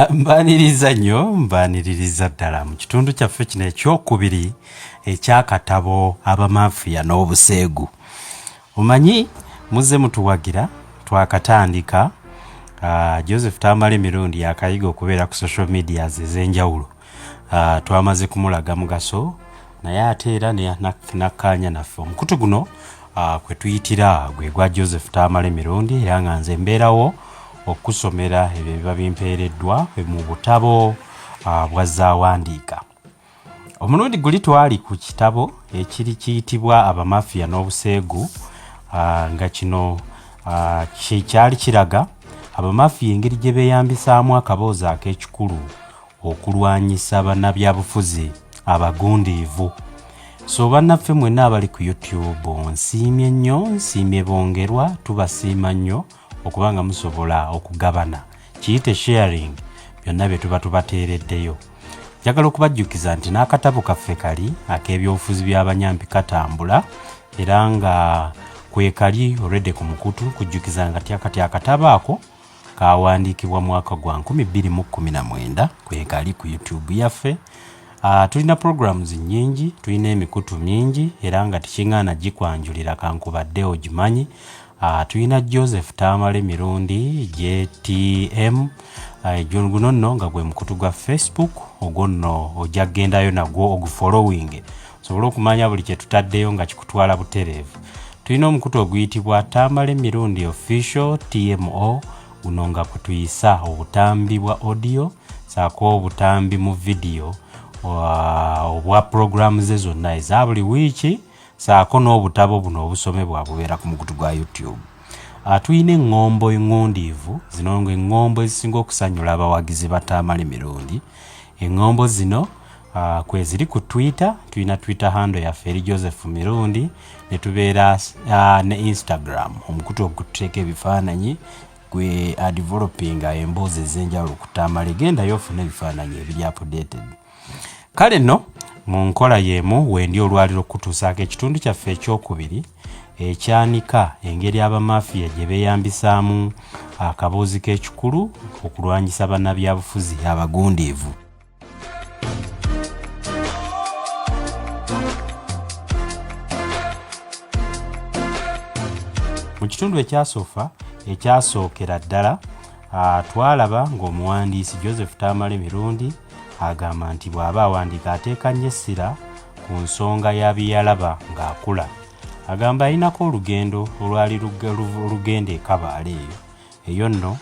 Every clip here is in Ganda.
Mbaniririza ddala mu kitundu kyaffe kino ekyokubiri eky'akatabo Abamafia n'obuseegu. Omanyi muze mutuwagira twakatandika. Joseph Tamale Mirundi yakayiga okubeera ku social media ez'enjawulo. Twamaze kumulaga mugaso naye ate era nakkaanya naffe. Omukutu guno kwe tuyitira gwe gwa Joseph Tamale Mirundi era nga nze mbeerawo okusomera ebyo biba bimpeereddwa mu butabo bwa zaawandiika. Omulundi guli twali ku kitabo ekiri kiyitibwa Abamafia n'obuseegu nga kino kyali kiraga Abamafia engeri gye beeyambisaamu akaboozi ak'ekikulu okulwanyisa bannabyabufuzi abagundiivu. So bannaffe mwenna abali ku YouTube nsiimye nnyo, nsiimye bongerwa, tubasiima nnyo okubanga musobola okugabana kiyite sharing byonna bye tuba tubateereddeyo. Njagala okubajjukiza nti n'akatabo kaffe kali ak'ebyobufuzi by'abanyampi katambula era nga kwe kali already ku mukutu kujjukiza nga kati akatabo ako kawandiikibwa mwaka gwa 2019 kwe kali ku YouTube yaffe. Tulina programs nyingi, tulina emikutu mingi era nga tikingana gikwanjulira kankubadde ogimanyi. Tulina Joseph Tamale Mirundi JTM guno nno nga gwe mukutu gwa Facebook ogwo nno ojja gendayo nagwo ogufollowing osobola okumanya buli kye tutaddeyo nga kikutwala butereevu. Tulina omukutu oguyitibwa Tamale Mirundi Official TMO guno nga kwe tuyisa obutambi bwa audio saako obutambi mu video obwa programs zonna eza buli wiiki saako n'obutabo buno obusomebwa bubeera ku mukutu gwa YouTube. Tulina eŋŋombo eŋŋondiivu zino ng'eŋŋombo ezisinga okusanyula abawagizi ba Tamale Mirundi. Eŋŋombo zino kwe ziri ku Twitter, tulina Twitter handle yaffe eri Joseph Mirundi, ne tubeera ne Instagram omukutu ogututeeka ebifaananyi gwe developing emboozi ez'enjawulo ku Tamale. Gendayo ofune ebifaananyi ebiri updated. Kale nno mu nkola y'emu wendi olwaliro okutuusaako ekitundu kyaffe ekyokubiri ekyanika engeri Abamafia gye beeyambisaamu akaboozi k'ekikulu okulwanyisa bannabyabufuzi abagundiivu. Mu kitundu ekyasookera ddala twalaba ng'omuwandiisi Joseph Tamale Mirundi agamba nti bw'aba awandiika ateeka nnyo essira ku nsonga ya bye yalaba ng'akula. Agamba alinako olugendo olwali olugenda ekabaala eyo nno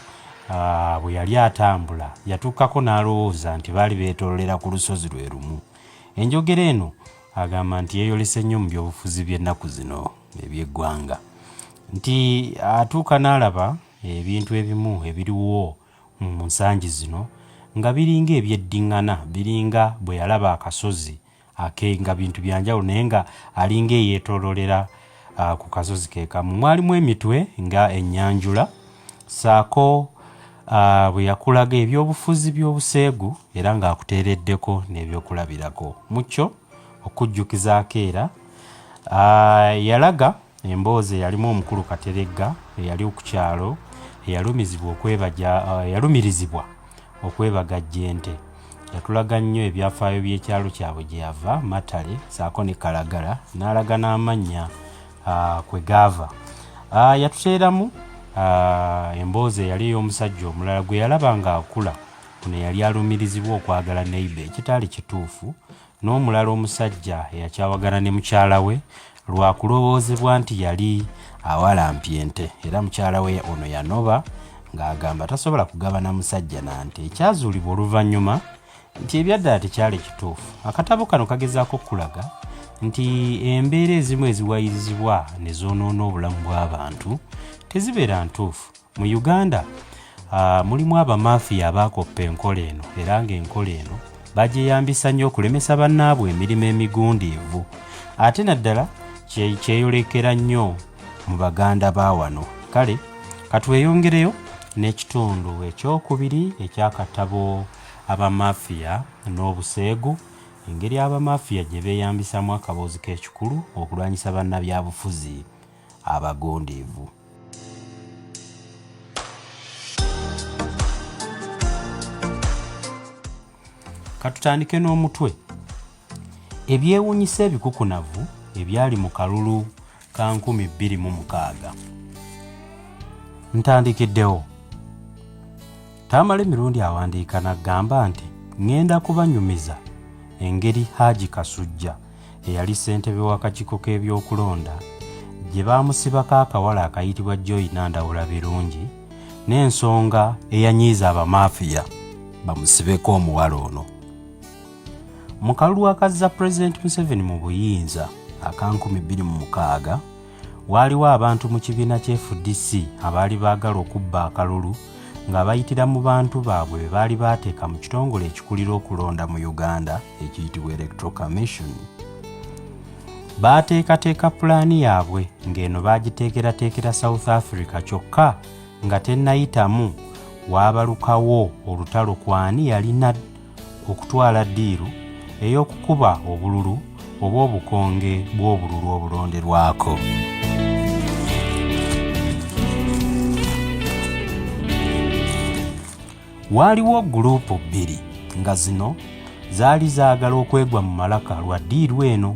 bwe yali atambula yatuukako n'alowooza nti baali beetoolera ku lusozi lwe lumu. Enjogera eno agamba nti yeeyolese nnyo mu byobufuzi by'ennaku zino eby'eggwanga, nti atuuka n'alaba ebintu ebimu ebiriwo mu nsangi zino nga biringa ebyeddiŋŋana, biringa bwe yalaba akasozi nga bintu byanjawulo naye nga alinga eyeetoololera ku kasozi ke kamu. Mwalimu emitwe nga ennyanjula saako bwe yakulaga ebyobufuzi by'obuseegu era ng'akuteereddeko n'ebyokulabirako mu kyo okujjukizaako era yalaga emboozi eyalimu omukulu Kateregga eyali ku kyalo eyalumirizibwa okwebagajja ente. Yatulaga nnyo ebyafaayo by'ekyalo kyabwe gye yava Matale saako ne Kalagala n'alaga n'amannya kwe gaava. Yatuteeramu emboozi eyali ey'omusajja omulala gwe yalaba ng'akula kuno yali alumirizibwa okwagala neighbor ekitaali kituufu, n'omulala omusajja eyakyawagana ne mukyala we lwa kulowoozebwa nti yali awalampye ente era mukyala we ono yanoba ng'agamba tasobola kugabana musajja na nte. Ekyazuulibwa oluvannyuma nti ebyaddala tekyali kituufu. Akatabo kano kagezaako okulaga nti embeera ezimu eziwayirizibwa ne zoonoona obulamu bw'abantu tezibeera ntuufu. Mu Uganda mulimu Abamafia abaakoppa enkola eno era ng'enkola eno bagyeyambisa nnyo okulemesa bannaabwe emirimu emigundiivu ate naddala kyeyolekera nnyo mu Baganda ba wano. Kale katweyongereyo n'ekitundu ekyokubiri eky'akatabo Abamafia n'obuseegu, engeri Abamafia gye beeyambisamu akaboozi k'ekikulu okulwanyisa bannabyabufuzi abagundiivu. Katutandike n'omutwe. Ebyewuunyisa ebikukunavu ebyali mu kalulu ka 2006. Ntandikiddewo. Tamale Mirundi awandiika n'agamba nti ngenda kubanyumiza engeri Haji Kasujja eyali ssentebe w'akakiiko k'ebyokulonda gye baamusibako akawala akayitibwa Joy Nandawula birungi n'ensonga eyanyiiza Abamafia bamusibeko omuwala ono. Mu kalulu akazza President Museveni mu buyinza aka 2006 waaliwo abantu mu kibiina ky'FDC abaali baagala okubba akalulu nga bayitira mu bantu baabwe be baali baateeka mu kitongole ekikulira okulonda mu Uganda ekiyitibwa Electoral Commission. Baateekateeka pulaani yaabwe ng'eno baagiteekerateekera South Africa kyokka nga tennayitamu waabalukawo olutalo kwani yalina okutwala ddiiru ey'okukuba obululu oba obukonge bw'obululu obulonderwako. Waaliwo guruupu bbiri nga zino zaali zaagala okwegwa mu malaka lwa ddiiru eno,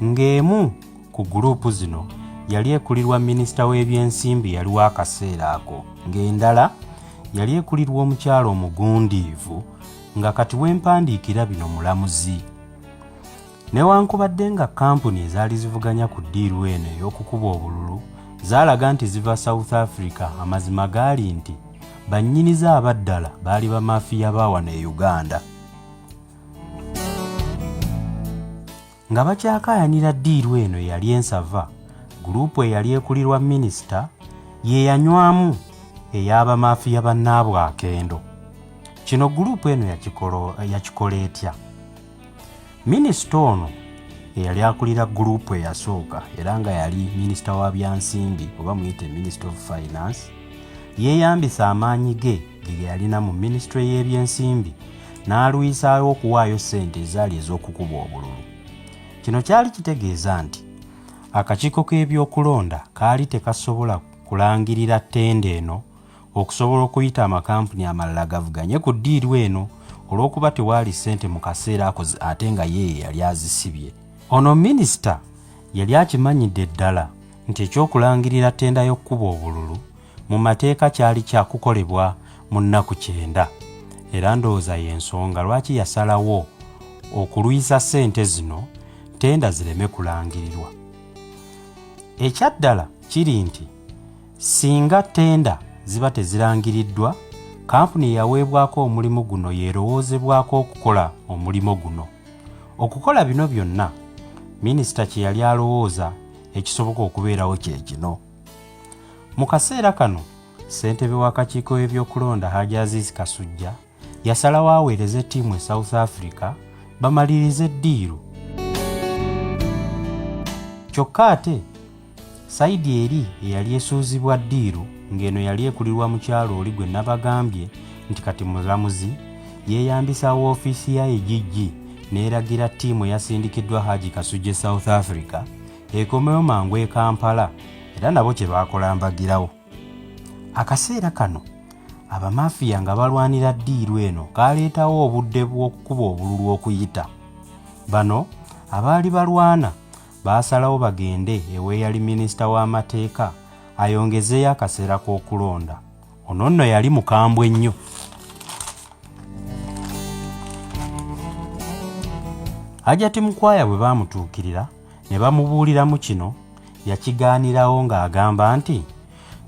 ng'emu ku guruupu zino yali ekulirwa minisita w'ebyensimbi yali w'akaseera ako, ng'endala yali ekulirwa omukyalo omugundiivu nga kati wempandiikira bino mulamuzi. Newankubadde nga kampuni ezaali zivuganya ku ddiiru eno ey'okukuba obululu zaalaga nti ziva South Africa, amazima gaali nti bannyiniza abaddala baali bamafiya baawana e Uganda. Nga bakyakaayanira ddiiru eno eyali ensava, guruupu eyali ekulirwa minisita ye yanywamu ey'abamafiya bannaabwe akendo. Kino guruupu eno yakikola etya? Minisita ono eyali akulira guruupu eyasooka era nga yali minisita wa byansimbi oba muyite Minister of Finance, yeeyambisa amaanyi ge ge yalina mu minisitule y'ebyensimbi n'alwisaayo okuwaayo ssente ezaali ez'okukuba obululu. Kino kyali kitegeeza nti akakiiko k'ebyokulonda kaali tekasobola kulangirira ttenda eno okusobola okuyita amakampuni amalala gavuganye ku ddiiru eno olw'okuba tewaali ssente mu kaseera ako ate nga ye yali azisibye. Ono minisita yali akimanyidde ddala nti ekyokulangirira ttenda y'okkuba obululu mu mateeka kyali kyakukolebwa mu nnaku 9, era ndowooza y'ensonga lwaki yasalawo okulwisa ssente zino ttenda zireme kulangirirwa. Ekyaddala kiri nti singa ttenda ziba tezirangiriddwa, kampuni yaweebwako omulimu guno yeerowoozebwako okukola omulimu guno. Okukola bino byonna, minisita kye yali alowooza ekisoboka okubeerawo kye kino. Mu kaseera kano, ssentebe w'akakiiko ebyokulonda Haji Kasujja yasalawo aweereze ttiimu e South Africa bamalirize eddiiru. Kyokka ate sayidi eri eyali esuuzibwa ddiiru ng'eno yali ekulirwa mukyalo oli gwe nabagambye nti kati mulamuzi yeeyambisa woofiisi ya EGG n'eragira ttiimu eyasindikiddwa Haji Kasujja South Africa ekomewo mangu e Kampala era nabo kye baakola mbagirawo. Akaseera kano Abamafia nga balwanira ddiiru eno kaaleetawo obudde bw'okukuba obululu okuyita. Bano abaali balwana baasalawo bagende eweeyali minisita w'amateeka ayongezeeyo akaseera k'okulonda. Ono nno yali mukambwe nnyo. Hajati Mukwaya bwe baamutuukirira ne bamubuuliramu kino, yakigaanirawo ng'agamba nti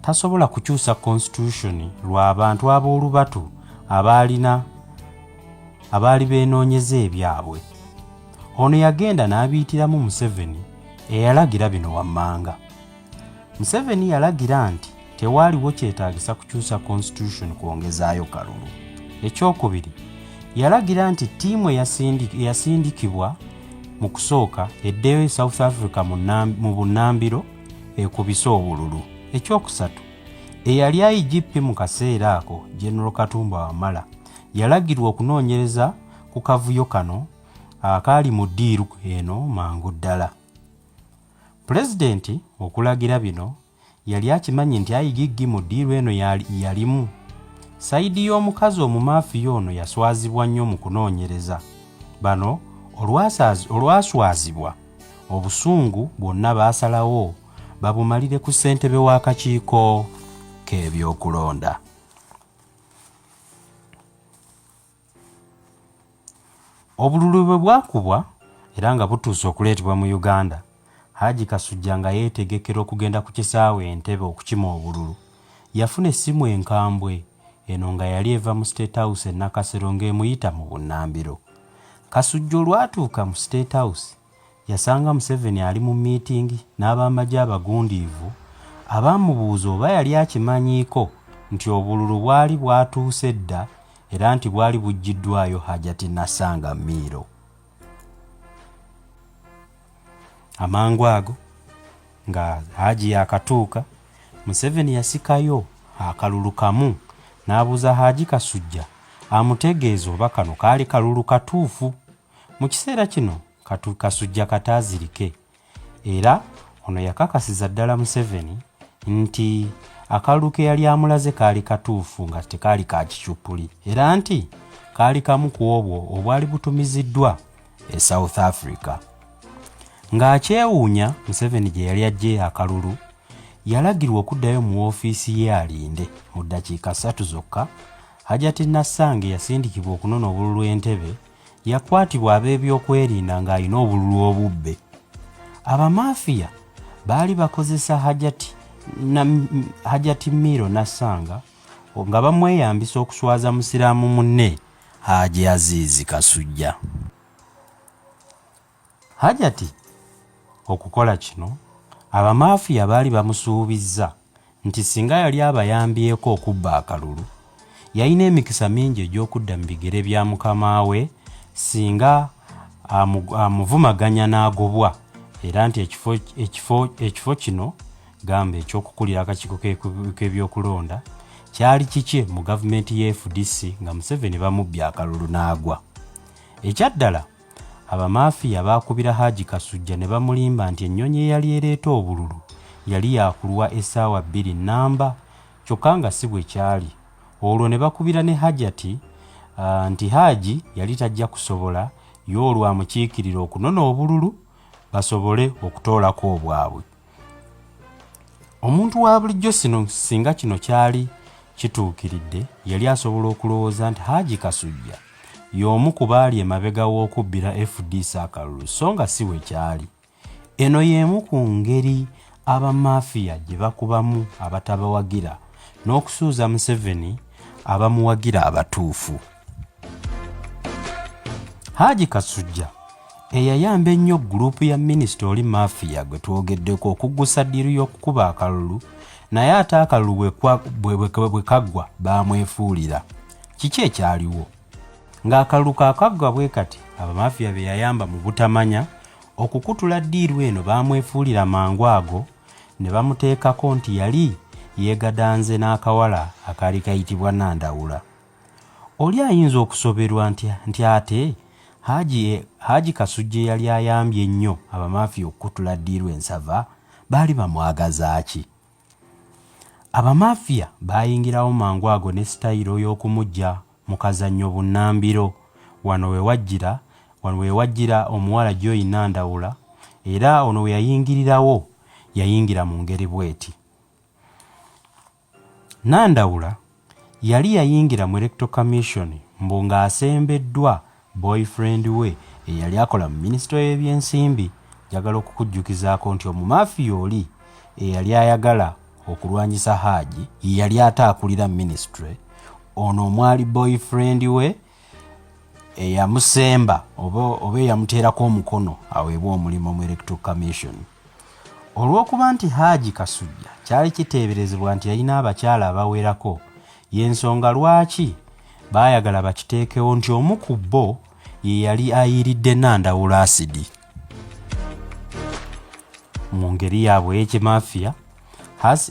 tasobola kukyusa constitution lw'abantu ab'olubatu abaali beenoonyeza ebyabwe. Ono yagenda n'abiyitiramu Museveni eyalagira bino wammanga. Museveni yalagira nti tewaaliwo kyetaagisa kukyusa constitution kwongezaayo kalulu. Ekyokubiri, yalagira nti ttiimu eyasindikibwa mu kusooka eddeyo e South Africa mu bunnambiro ekubise obululu. Ekyokusatu, eyali IGP mu kaseera ako General Katumba Wamala yalagirwa okunoonyereza ku kavuyo kano akaali mu ddiiru eno mangu ddala. Pulezidenti okulagira bino yali akimanyi nti IGG mu ddiiru eno yalimu. Sayidi y'omukazi omumafiya ono yaswazibwa nnyo mu kunoonyereza bano olwaswazibwa obusungu bwonna baasalawo babumalire ku ssentebe w'akakiiko k'ebyokulonda. Obululu bwe bwakubwa era nga butuuse okuleetebwa mu Uganda, Haji Kasujja nga yeetegekera okugenda ku kisaawe Entebbe okukima obululu, yafuna essimu enkambwe, eno nga yali eva mu State House e Nakasero ng'emuyita mu bunnambiro. Kasujja olwatuuka mu State House yasanga Museveni ali mu miitingi n'abamagye abagundiivu abaamubuuza oba yali akimanyiiko nti obululu bwali bwatuuse dda era nti bwali buggiddwayo Hajati Nasanga Miro. Amangu ago nga Haji yakatuuka, Museveni yasikayo akalulu kamu n'abuuza Haji Kasujja amutegeeza oba kano kaali kalulu katuufu. Mu kiseera kino Kasujja kataazirike, era ono yakakasiza ddala Museveni nti akalulu ke yali amulaze kaali katuufu nga tekaali ka kicuppuli, era nti kaali kamu ku obwo obwali butumiziddwa e South Africa. Ng'akyewuunya Museveni gye yali aggye akalulu, yalagirwa okuddayo mu woofiisi ye alinde. Mu ddakiika 3 zokka, Hajati Nasanga yasindikibwa okunona obululu Entebbe, yakwatibwa ab'ebyokwerinda ng'alina obululu obubbe. Abamafiya baali bakozesa Hajati Miro Nasanga nga bamweyambisa okuswaza musiraamu munne Haji Azizi Kasujja. Hajati okukola kino, abamafiya baali bamusuubizza nti singa yali abayambyeko okubba akalulu, yalina emikisa mingi egy'okudda mu bigere bya mukama we singa amuvumaganya n'agobwa, era nti ekifo kino gamba ekyokukulira akakiiko k'ebyokulonda kyali kikye mu gavumenti ye FDC nga Museveni bamubbye akalulu n'agwa. Ekyaddala, abamafiya baakubira Haji Kasujja ne bamulimba nti ennyonyi eyali ereeta obululu yali yakulwa essaawa 2 nnamba, kyokka nga si bwe kyali. Olwo ne bakubira ne Hajati nti Haji yali tajja kusobola y'olwo amukiikirira okunona obululu basobole okutoolako obwabwe. Omuntu wa bulijjo singa kino kyali kituukiridde, yali asobola okulowooza nti Haji Kasujja y'omu ku baali emabega w'okubbira FDC akalulu, so nga si we kyali. Eno y'emu ku ngeri abamafiya gye bakubamu abatabawagira n'okusuuza Museveni abamuwagira abatuufu. Haji Kasujja eyayamba ennyo gurupu ya minisita oli mafiya gwe twogeddeko okuggusa ddiiru y'okukuba akalulu, naye ate akalulu bwe kaggwa baamwefuulira. Kiki ekyaliwo? Ng'akalulu kaakaggwa bwe kati, abamafiya be yayamba mu butamanya okukutula ddiiru eno baamwefuulira mangu ago ne bamuteekako nti yali yeegadanze n'akawala akaali kayitibwa Nandawula. Oli ayinza okusoberwa nti ate Haji Kasujja yali ayambye ennyo abamafiya okukutula ddiiru ensava, baali bamwagaza ki? Abamafiya baayingirawo mangu ago ne sitayiro y'okumuggya mu kazannyo bunnambiro. Wano we wajjira omuwala Joy Nandawula, era ono we yayingirirawo yayingira mu ngeri bweti. Nandawula yali yayingira mu Electoral Commission mbu ng'asembeddwa boyfriend we eyali akola mu minisitule y'ebyensimbi. Njagala okukujjukizaako nti omumafiya oli eyali ayagala okulwanyisa Haji yali ate akulira minisitule, ono omwali boyfriend we eyamusemba oba eyamuteerako omukono aweebwa omulimu mu Electoral Commission. Olw'okuba nti Haji Kasujja kyali kiteeberezebwa nti yalina abakyala abawerako, y'ensonga lwaki baayagala bakiteekewo nti omu ku bo ye yali ayiridde Nandawula asidi. Mu ngeri yaabwe y'ekimafiya,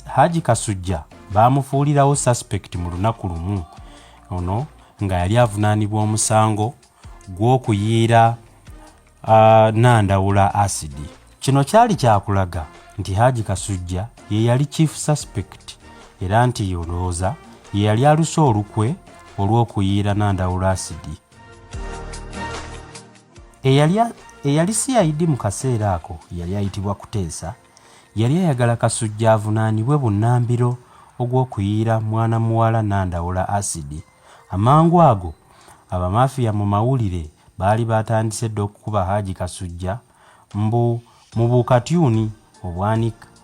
Haji Kasujja baamufuulirawo suspect mu lunaku lumu, ono nga yali avunaanibwa omusango gw'okuyiira Nandawula asidi. Kino kyali kyakulaga nti Haji Kasujja ye yali chief suspect, era nti yolooza ye yali aluse olukwe olw'okuyiira Nandawula asidi. eyali CID mu kaseera ako yali ayitibwa Kuteesa yali ayagala Kasujja avunaanibwe bunnambiro ogw'okuyiira mwana muwala Nandawula asidi. Amangu ago Abamafia mu mawulire baali batandise dda okukuba Haji Kasujja mu bukatyuni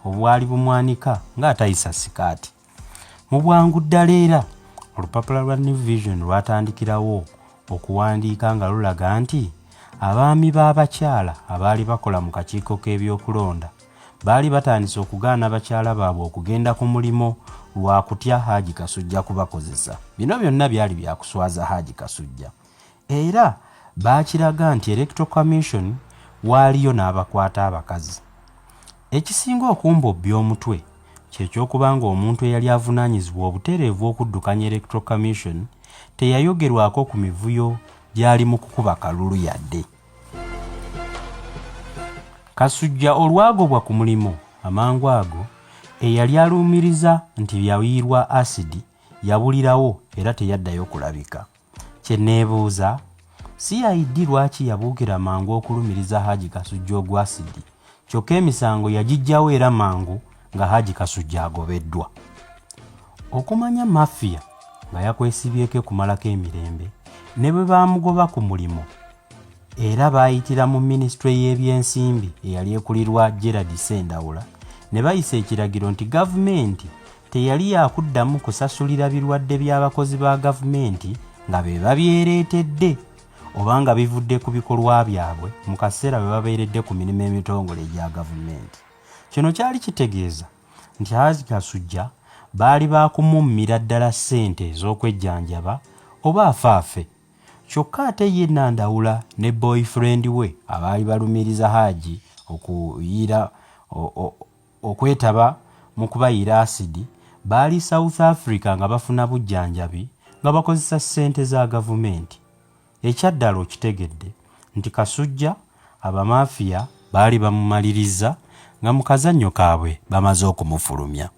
obwali bumwanika ng'atayisa sikaati. Mu bwangu ddala era olupapula lwa New Vision lwatandikirawo okuwandiika nga lulaga nti abaami b'abakyala abaali bakola mu kakiiko k'ebyokulonda baali batandise okugaana bakyala baabwe okugenda ku mulimo lwa kutya Haji Kasujja kubakozesa. Bino byonna byali byakuswaza Haji Kasujja. Era baakiraga nti Electoral Commission waaliyo n'abakwata abakazi. Ekisinga okumbobbya omutwe kyekyokuba ng'omuntu eyali avunaanyizibwa obutereevu okuddukanya Electoral Commission teyayogerwako ku mivuyo gyali mu kukuba kalulu yadde. Kasujja olwagobwa ku mulimo amangu ago eyali aluumiriza nti yayiirwa asidi yabulirawo era teyaddayo kulabika. Kye neebuuza, CID lwaki yabuukira mangu okulumiriza Haji Kasujja ogwa asidi kyokka emisango yagijjawo era mangu nga Haji Kasujja agobeddwa. Okumanya Mafia nga yakwesibyeko kumalako emirembe ne bwe baamugoba ku mulimo era baayitira mu minisitule y'ebyensimbi eyali ekulirwa Gerard Sendawula ne bayisa ekiragiro nti gavumenti teyali yakuddamu kusasulira birwadde by'abakozi ba gavumenti nga be babyereetedde oba nga bivudde ku bikolwa byabwe mu kaseera bwe babeeredde ku mirimu emitongole egya gavumenti. Kino kyali kitegeeza nti Haji Kasujja baali baakumummira ddala ssente ez'okwejjanjaba oba afaafe. Kyokka ate ye Nandawula ne boyfriend we abaali balumiriza Haji okwetaba mu kubayiira asidi baali South Africa nga bafuna bujjanjabi nga bakozesa ssente za gavumenti. Ekyaddala okitegedde nti Kasujja Abamafia baali bamumaliriza nga mu kazannyo kaabwe bamaze okumufulumya.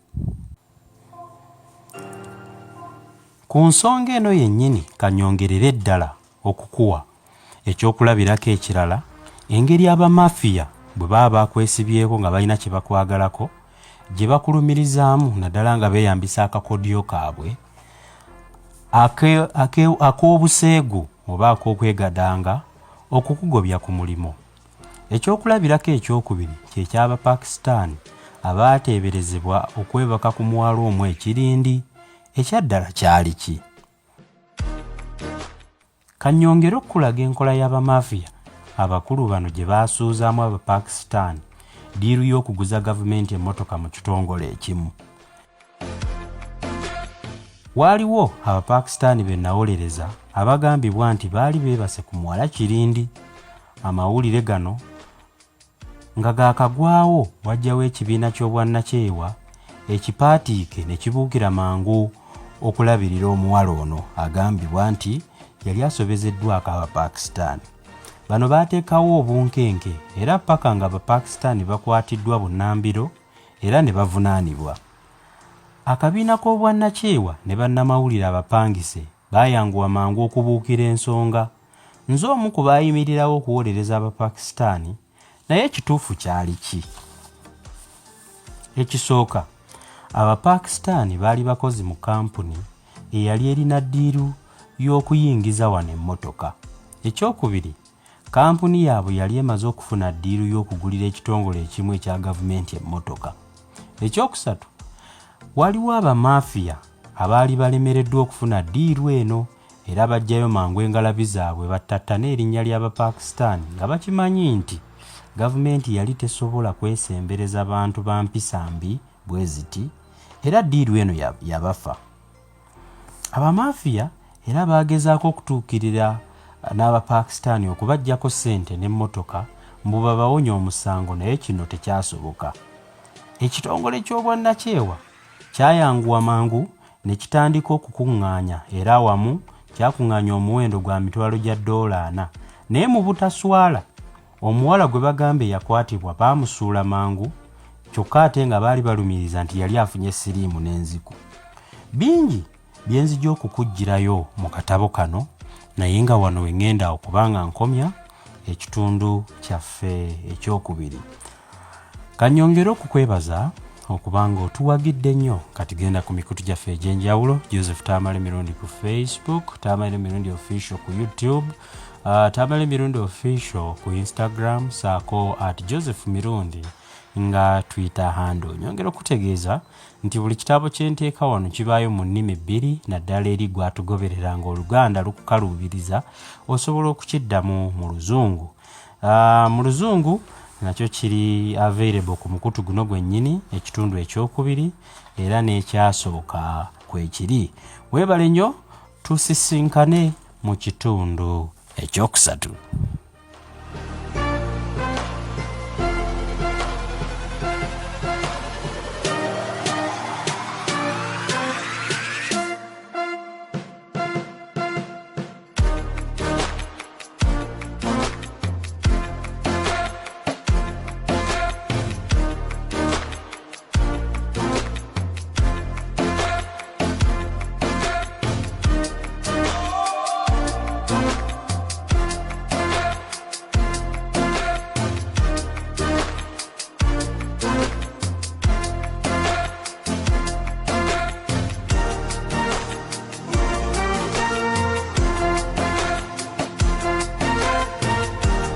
Ku nsonga eno yennyini kanyongerere ddala okukuwa ekyokulabirako ekirala engeri Abamafia bwe baba bakwesibyeko nga balina kye bakwagalako gye bakulumirizamu naddala nga beeyambisa akakodyo kaabwe ak'obuseegu oba ak'okwegadanga okukugobya ku mulimo. Ekyokulabirako ekyokubiri kye ky'Abapakistan abaateeberezebwa okwebaka ku mwalo omwo ekirindi. Ekyaddala kyali ki? Kanyongera okulaga enkola y'Abamafia abakulu bano gye baasuuzaamu Abapakistan diiru y'okuguza gavumenti emmotoka mu kitongole ekimu. Waaliwo Abapakistan be nawolereza abagambibwa nti baali beebase ku muwala kirindi. Amawulire gano nga gaakagwawo wajjawo ekibiina ky'obwannakyewa ekipaatiike ne kibuukira mangu okulabirira omuwala ono agambibwa nti yali asobezeddwako Abapakistan. Bano baateekawo obunkenke era paka nga Abapakistan bakwatiddwa bunnambiro era ne bavunaanibwa. Akabiina k'obwannakyewa ne bannamawulire abapangise baayanguwa mangu okubuukira ensonga. Nze omu ku baayimirirawo okuwolereza Abapakistan, naye ekituufu kyali ki? Ekisooka, Abapakistan baali bakozi mu kampuni eyali erina ddiiru y'okuyingiza wano emmotoka. Ekyokubiri, kampuni yaabwe yali emaze okufuna ddiiru y'okugulira ekitongole ekimu ekya gavumenti emmotoka. Ekyokusatu, waliwo Abamafia abaali balemereddwa okufuna ddiiru eno era bajjayo mangu engalabi zaabwe battattana erinnya ly'Abapakistan nga bakimanyi nti gavumenti yali tesobola kwesembereza bantu ba mpisa mbi bwe ziti era ddiiru eno yabafa. Abamafia era baagezaako okutuukirira n'Abapakistan okubaggyako ssente n'emmotoka mbu babawonya omusango, naye kino tekyasoboka. Ekitongole ky'obwannakyewa kyayanguwa mangu ne kitandika okukuŋŋaanya era awamu kyakuŋŋaanya omuwendo gwa mitwalo gya $4, naye mu butaswala omuwala gwe bagamba yakwatibwa baamusuula mangu, kyokka ate nga baali balumiriza nti yali afunye siriimu n'enziku. Bingi bye nzija okukuggyirayo mu katabo kano, naye nga wano we ŋŋenda okubanga nkomya ekitundu kyaffe ekyokubiri. Kanyongera okukwebaza okubanga otuwagidde nnyo. Kati genda ku mikutu gyaffe egy'enjawulo. Joseph Tamale Mirundi ku Facebook, Tamale Mirundi official ku YouTube, Tamale Mirundi official ku Instagram, saako @Joseph Mirundi nga Twitter handle. Nyongera okutegeeza nti buli kitabo kyenteeka wano kibaayo mu nnimi bbiri, naddala eri gwatugoberera ng'Oluganda lukukaluubiriza osobola okukiddamu mu Luzungu. Mu Luzungu nakyo kiri available ku mukutu guno gwennyini, ekitundu ekyokubiri era n'ekyasooka kwekiri. Weebale nnyo, tusisinkane mu kitundu ekyokusatu.